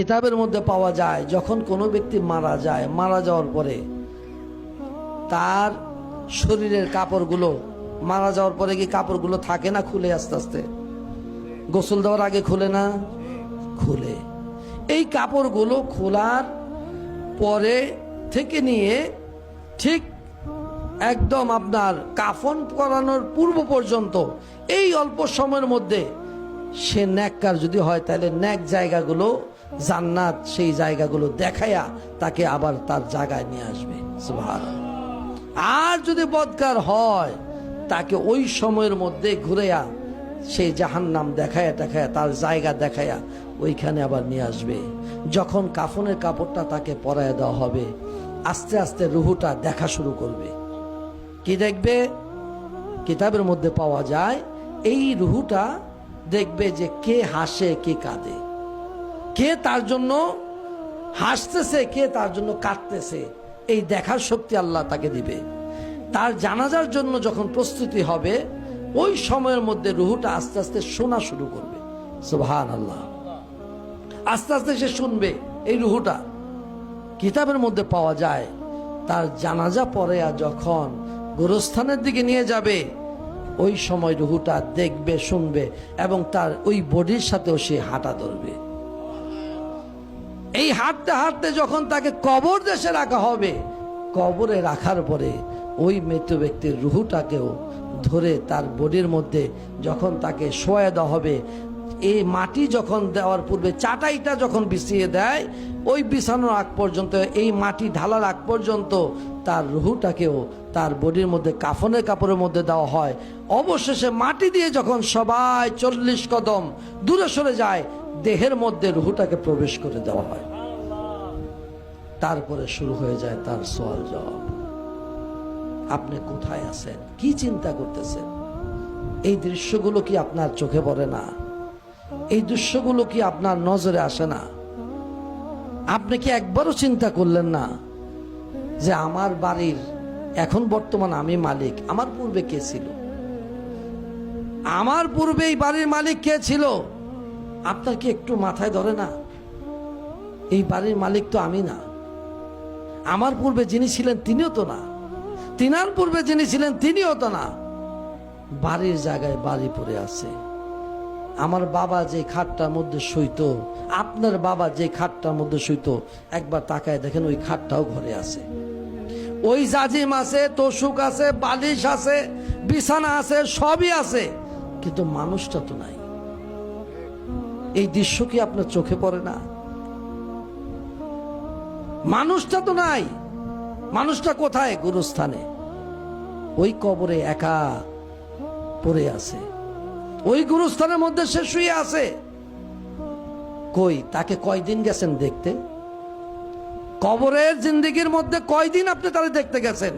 কিতাবের মধ্যে পাওয়া যায় যখন কোনো ব্যক্তি মারা যায়, মারা যাওয়ার পরে তার শরীরের কাপড়গুলো, মারা যাওয়ার পরে কি কাপড়গুলো থাকে না খুলে আস্তে আস্তে? গোসল দেওয়ার আগে খুলে না? খুলে। এই কাপড়গুলো খোলার পরে থেকে নিয়ে ঠিক একদম আপনার কাফন করানোর পূর্ব পর্যন্ত এই অল্প সময়ের মধ্যে সে নেককার যদি হয় তাহলে নেক জায়গাগুলো, জান্নাত সেই জায়গাগুলো দেখায়া তাকে আবার তার জায়গায় নিয়ে আসবে। সুবহানাল্লাহ। আর যদি বদকার হয় তাকে ওই সময়ের মধ্যে ঘুরেয়া সেই জাহান্নাম দেখায়া দেখায়া তার জায়গা দেখায়া ওইখানে আবার নিয়ে আসবে। যখন কাফনের কাপড়টা তাকে পরায় দেওয়া হবে, আস্তে আস্তে রুহুটা দেখা শুরু করবে। কি দেখবে? কিতাবের মধ্যে পাওয়া যায় এই রুহুটা দেখবে যে কে হাসে কে কাঁদে, কে তার জন্য হাসতেছে কে তার জন্য কাঁদতেছে, এই দেখার শক্তি আল্লাহ তাকে দিবে। তার জানাজার জন্য যখন প্রস্তুতি হবে ওই সময়ের মধ্যে রুহুটা আস্তে আস্তে শোনা শুরু করবে। সুবহানাল্লাহ। আস্তে আস্তে সে শুনবে। এই রুহুটা কিতাবের মধ্যে পাওয়া যায় তার জানাজা পরে যখন গোরস্থানের দিকে নিয়ে যাবে ওই সময় রুহুটা দেখবে, শুনবে এবং তার ওই বডির সাথেও সে হাঁটা ধরবে। এই হাঁটতে হাঁটতে যখন তাকে কবর দেশে রাখা হবে, কবরে রাখার পরে ওই মৃত ব্যক্তির রুহুটাকেও ধরে তার বডির মধ্যে যখন তাকে শোয়া দেওয়া হবে, এই মাটি যখন দেওয়ার পূর্বে চাটাইটা যখন বিছিয়ে দেয়, ওই বিছানোর আগ পর্যন্ত, এই মাটি ঢালার আগ পর্যন্ত তার রুহুটাকেও তার বডির মধ্যে কাফনের কাপড়ের মধ্যে দেওয়া হয়। অবশেষে মাটি দিয়ে যখন সবাই 40 কদম দূরে সরে যায়, দেহের মধ্যে রুহুটাকে প্রবেশ করে দেওয়া হয়। তারপরে শুরু হয়ে যায় তার সওয়াল জবাব। আপনি কোথায় আছেন? কি চিন্তা করতেছেন? এই দৃশ্যগুলো কি আপনার চোখে পড়ে না? এই দৃশ্যগুলো কি আপনার নজরে আসে না? আপনি কি একবারও চিন্তা করলেন না যে আমার বাড়ির এখন বর্তমান আমি মালিক, আমার পূর্বে কে ছিল? আমার পূর্বে এই বাড়ির মালিক কে ছিল? আপনার কি একটু মাথায় ধরে না? এই বাড়ির মালিক তো আমি না। আমার পূর্বে যিনি ছিলেন তিনিও তো না, তিনার পূর্বে যিনি ছিলেন তিনিও তো না। বাড়ির জায়গায় বাড়ি পড়ে আছে। আমার বাবা যে খাটটার মধ্যে শুইতো, আপনার বাবা যে খাটটার মধ্যে শুইতো, একবার তাকায় দেখেন ওই খাটটাও ঘরে আছে। ওই জাজিম আছে, তোষক আছে, বালিশ আছে, বিছানা আছে, সবই আছে, কিন্তু মানুষটা তো নাই। এই দৃশ্য কি আপনার চোখে পড়ে না? মানুষটা তো নাই। মানুষটা কোথায়? গুরুস্থানে, ওই কবরে একা পড়ে আছে। ওই গুরুস্থানের মধ্যে সে শুয়ে আছে। কই তাকে কয়দিন গেছেন দেখতে? কবরের জিন্দেগির মধ্যে কয়দিন আপনি তারা দেখতে গেছেন?